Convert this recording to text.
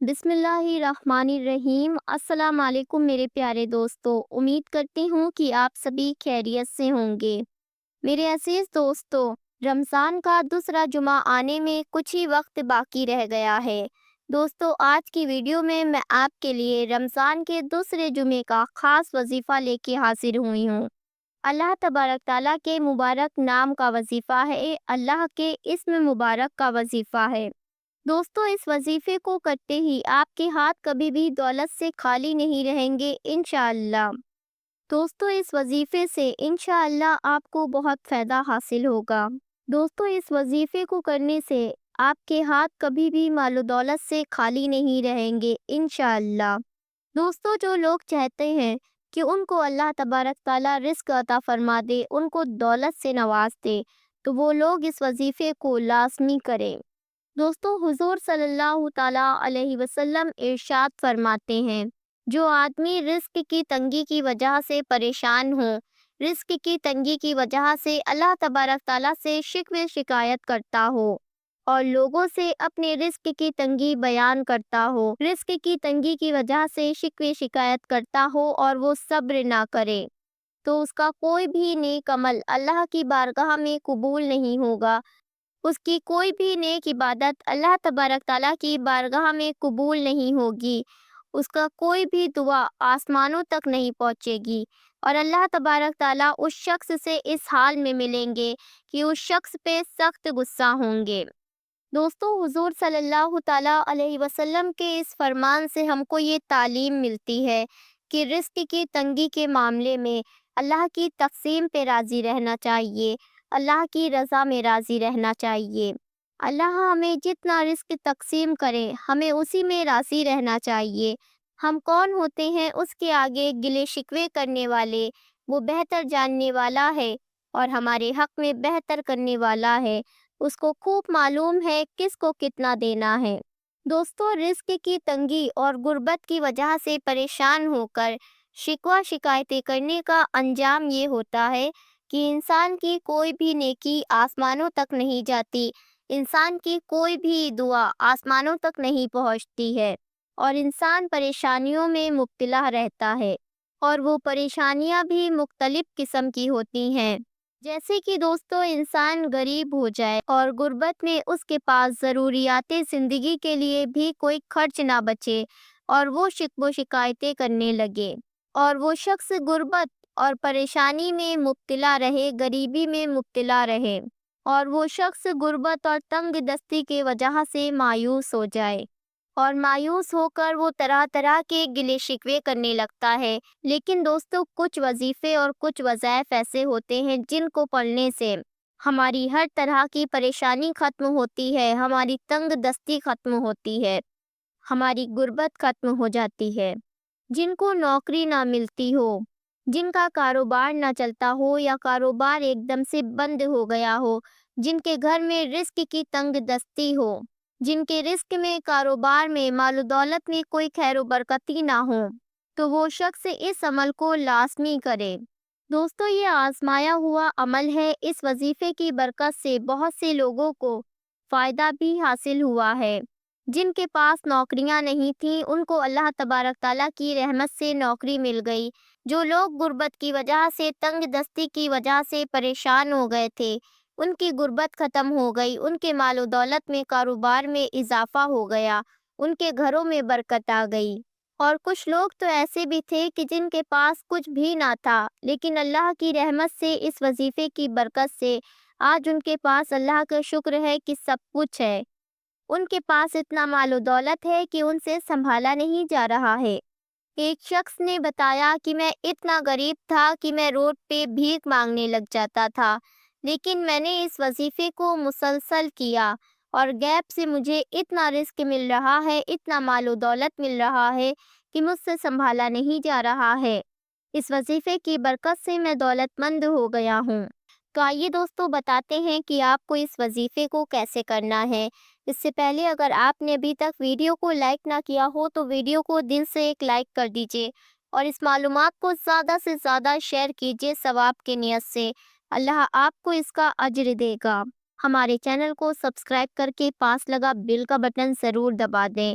بسم اللہ الرحمن الرحیم۔ السلام علیکم میرے پیارے دوستو، امید کرتی ہوں کہ آپ سبھی خیریت سے ہوں گے۔ میرے عزیز دوستو، رمضان کا دوسرا جمعہ آنے میں کچھ ہی وقت باقی رہ گیا ہے۔ دوستو، آج کی ویڈیو میں آپ کے لیے رمضان کے دوسرے جمعے کا خاص وظیفہ لے کے حاضر ہوئی ہوں۔ اللہ تبارک تعالیٰ کے مبارک نام کا وظیفہ ہے، اللہ کے اسم مبارک کا وظیفہ ہے۔ دوستو، اس وظیفے کو کرتے ہی آپ کے ہاتھ کبھی بھی دولت سے خالی نہیں رہیں گے انشاءاللہ۔ دوستو، اس وظیفے سے انشاءاللہ آپ کو بہت فائدہ حاصل ہوگا۔ دوستو، اس وظیفے کو کرنے سے آپ کے ہاتھ کبھی بھی مال و دولت سے خالی نہیں رہیں گے انشاءاللہ۔ دوستو، جو لوگ چاہتے ہیں کہ ان کو اللہ تبارک تعالیٰ رزق عطا فرما دے، ان کو دولت سے نواز دے، تو وہ لوگ اس وظیفے کو لازمی کریں۔ دوستو، حضور صلی اللہ تعالیٰ علیہ وسلم ارشاد فرماتے ہیں، جو آدمی رزق کی تنگی کی وجہ سے پریشان ہو، رزق کی تنگی کی وجہ سے اللہ تبارک تعالیٰ سے شکوے شکایت کرتا ہو اور لوگوں سے اپنے رزق کی تنگی بیان کرتا ہو، رزق کی تنگی کی وجہ سے شکوے شکایت کرتا ہو اور وہ صبر نہ کرے، تو اس کا کوئی بھی نیک عمل اللہ کی بارگاہ میں قبول نہیں ہوگا۔ اس کی کوئی بھی نیک عبادت اللہ تبارک تعالیٰ کی بارگاہ میں قبول نہیں ہوگی، اس کا کوئی بھی دعا آسمانوں تک نہیں پہنچے گی، اور اللہ تبارک تعالیٰ اس شخص سے اس حال میں ملیں گے کہ اس شخص پہ سخت غصہ ہوں گے۔ دوستو، حضور صلی اللہ تعالیٰ علیہ وسلم کے اس فرمان سے ہم کو یہ تعلیم ملتی ہے کہ رزق کی تنگی کے معاملے میں اللہ کی تقسیم پہ راضی رہنا چاہیے، اللہ کی رضا میں راضی رہنا چاہیے۔ اللہ ہمیں جتنا رزق تقسیم کرے، ہمیں اسی میں راضی رہنا چاہیے۔ ہم کون ہوتے ہیں اس کے آگے گلے شکوے کرنے والے؟ وہ بہتر جاننے والا ہے اور ہمارے حق میں بہتر کرنے والا ہے، اس کو خوب معلوم ہے کس کو کتنا دینا ہے۔ دوستو، رزق کی تنگی اور غربت کی وجہ سے پریشان ہو کر شکوہ شکایتیں کرنے کا انجام یہ ہوتا ہے کہ انسان کی کوئی بھی نیکی آسمانوں تک نہیں جاتی، انسان کی کوئی بھی دعا آسمانوں تک نہیں پہنچتی ہے، اور انسان پریشانیوں میں مبتلا رہتا ہے، اور وہ پریشانیاں بھی مختلف قسم کی ہوتی ہیں۔ جیسے کہ دوستو، انسان غریب ہو جائے اور غربت میں اس کے پاس ضروریات زندگی کے لیے بھی کوئی خرچ نہ بچے اور وہ شکوہ شکایتیں کرنے لگے، اور وہ شخص غربت اور پریشانی میں مبتلا رہے، غریبی میں مبتلا رہے، اور وہ شخص غربت اور تنگ دستی کی وجہ سے مایوس ہو جائے، اور مایوس ہو کر وہ طرح طرح کے گلے شکوے کرنے لگتا ہے۔ لیکن دوستو، کچھ وظیفے اور کچھ وظائف ایسے ہوتے ہیں جن کو پڑھنے سے ہماری ہر طرح کی پریشانی ختم ہوتی ہے، ہماری تنگ دستی ختم ہوتی ہے، ہماری غربت ختم ہو جاتی ہے۔ جن کو نوکری نہ ملتی ہو، جن کا کاروبار نہ چلتا ہو یا کاروبار ایک دم سے بند ہو گیا ہو، جن کے گھر میں رزق کی تنگ دستی ہو، جن کے رزق میں، کاروبار میں، مال و دولت میں کوئی خیر و برکتی نہ ہو، تو وہ شخص اس عمل کو لازمی کرے۔ دوستو، یہ آزمایا ہوا عمل ہے، اس وظیفے کی برکت سے بہت سے لوگوں کو فائدہ بھی حاصل ہوا ہے۔ جن کے پاس نوکریاں نہیں تھیں، ان کو اللہ تبارک تعالیٰ کی رحمت سے نوکری مل گئی۔ جو لوگ غربت کی وجہ سے، تنگ دستی کی وجہ سے پریشان ہو گئے تھے، ان کی غربت ختم ہو گئی، ان کے مال و دولت میں، کاروبار میں اضافہ ہو گیا، ان کے گھروں میں برکت آ گئی۔ اور کچھ لوگ تو ایسے بھی تھے کہ جن کے پاس کچھ بھی نہ تھا، لیکن اللہ کی رحمت سے، اس وظیفے کی برکت سے آج ان کے پاس اللہ کا شکر ہے کہ سب کچھ ہے۔ ان کے پاس اتنا مال و دولت ہے کہ ان سے سنبھالا نہیں جا رہا ہے۔ ایک شخص نے بتایا کہ میں اتنا غریب تھا کہ میں روڈ پہ بھیک مانگنے لگ جاتا تھا، لیکن میں نے اس وظیفے کو مسلسل کیا اور گیپ سے مجھے اتنا رزق مل رہا ہے، اتنا مال و دولت مل رہا ہے کہ مجھ سے سنبھالا نہیں جا رہا ہے۔ اس وظیفے کی برکت سے میں دولت مند ہو گیا ہوں۔ تو آئیے دوستو، بتاتے ہیں کہ آپ کو اس وظیفے کو کیسے کرنا ہے۔ اس سے پہلے اگر آپ نے ابھی تک ویڈیو کو لائک نہ کیا ہو تو ویڈیو کو دل سے ایک لائک کر دیجئے، اور اس معلومات کو زیادہ سے زیادہ شیئر کیجئے ثواب کی نیت سے۔ اللہ آپ کو اس کا اجر دے گا۔ ہمارے چینل کو سبسکرائب کر کے پاس لگا بیل کا بٹن ضرور دبا دیں۔